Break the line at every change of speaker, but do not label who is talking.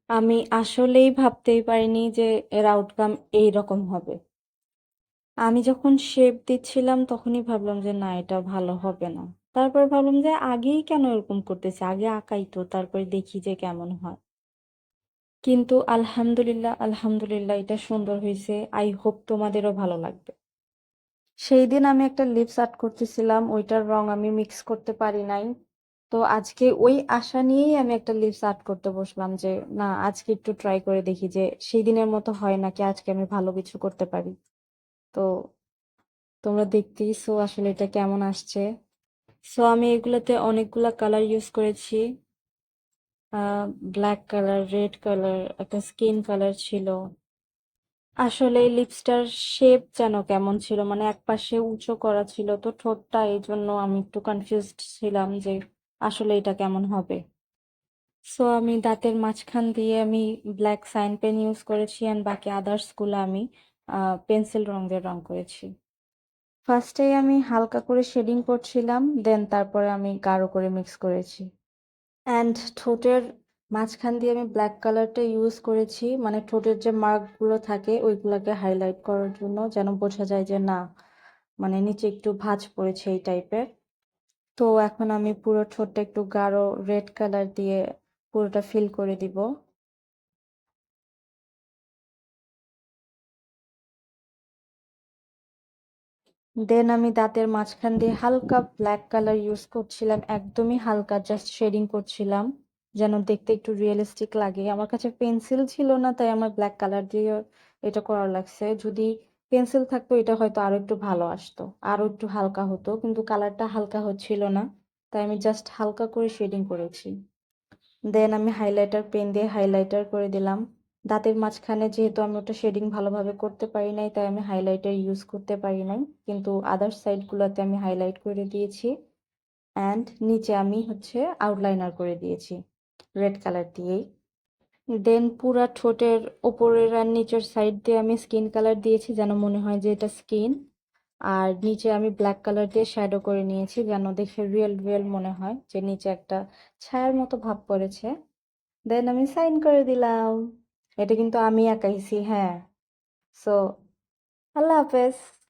আমি আসলেই ভাবতেই পারিনি যে এর আউটকাম এইরকম হবে। আমি যখন শেপ দিচ্ছিলাম তখনই ভাবলাম যে না, এটা ভালো হবে না। তারপর ভাবলাম যে আগেই কেন এরকম করতেছে, আগে আঁকাই তো, তারপরে দেখি যে কেমন হয়। কিন্তু আলহামদুলিল্লাহ আলহামদুলিল্লাহ এটা সুন্দর হয়েছে। আই হোপ তোমাদেরও ভালো লাগবে। সেই দিন আমি একটা লিপস আর্ট করতেছিলাম, ওইটার রং আমি মিক্স করতে পারি নাই। তো আজকে ওই আশা নিয়েই আমি একটা লিপস আর্ট করতে বসলাম যে না, আজকে একটু ট্রাই করে দেখি যে সেই দিনের মতো হয় নাকি আজকে আমি ভালো কিছু করতে পারি। তো তোমরা দেখতেইছো আসলে এটা কেমন আসছে। সো আমি এগুলাতে অনেকগুলা কালার ইউজ করেছি। ব্ল্যাক কালার, রেড কালার, একটা স্কিন কালার ছিল। আসলে এই লিপসটার শেপ যেন কেমন ছিল, মানে একপাশে উঁচু করা ছিল তো ঠোঁটটা, এই জন্য আমি একটু কনফিউজড ছিলাম যে আসলে এটা কেমন হবে। সো আমি দাঁতের মাঝখান দিয়ে আমি ব্ল্যাক সাইন পেন ইউজ করেছি, অ্যান্ড বাকি আদার্স গুলো আমি পেন্সিল রং দিয়ে রং করেছি। ফার্স্টেই আমি হালকা করে শেডিং করছিলাম, দেন তারপরে আমি গাঢ় করে মিক্স করেছি। অ্যান্ড ঠোঁটের মাঝখান দিয়ে আমি ব্ল্যাক কালারটা ইউজ করেছি, মানে ঠোঁটের যে মার্কগুলো থাকে ওইগুলোকে হাইলাইট করার জন্য, যেন বোঝা যায় যে না, মানে নিচে একটু ভাঁজ পড়েছে এই টাইপের। তো এখন আমি পুরো ঠোঁটটা একটু গাঢ় রেড কালার দিয়ে পুরোটা ফিল করে দিব। দেন আমি দাঁতের মাঝখান দিয়ে হালকা ব্ল্যাক কালার ইউজ করছিলাম, একদমই হালকা, জাস্ট শেডিং করছিলাম যেন দেখতে একটু রিয়েলিস্টিক লাগে। আমার কাছে পেন্সিল ছিল না, তাই আমার ব্ল্যাক কালার দিয়ে এটা করা লাগছে। যদি পেন্সিল থাকতো এটা হয়তো আরো একটু ভালো আসতো, আরো একটু হালকা হতো, কিন্তু কালারটা হালকা হচ্ছিল না, তাই আমি জাস্ট হালকা করে শেডিং করেছি। দেন আমি হাইলাইটার পেন দিয়ে হাইলাইটার করে দিলাম। দাঁতের মাঝখানে যেহেতু আমি ওটা শেডিং ভালোভাবে করতে পারি নাই, তাই আমি হাইলাইটার ইউজ করতে পারি নাই, কিন্তু আদার সাইডগুলোতে আমি হাইলাইট করে দিয়েছি। অ্যান্ড নিচে আমি হচ্ছে আউটলাইনার করে দিয়েছি রেড কালার দিয়েই। দেন পুরা ঠোঁটের ওপরের আর নিচের সাইড দিয়ে আমি স্কিন কালার দিয়েছি, যেন মনে হয় যে এটা স্কিন। আর নিচে আমি ব্ল্যাক কালার দিয়ে শ্যাডো করে নিয়েছি, যেন দেখে রিয়েল রিয়েল মনে হয় যে নিচে একটা ছায়ার মতো ভাব পড়েছে। দেন আমি সাইন করে দিলাম। এটা কিন্তু আমি আঁকাইছি, হ্যাঁ। সো আল্লাহ হাফেজ।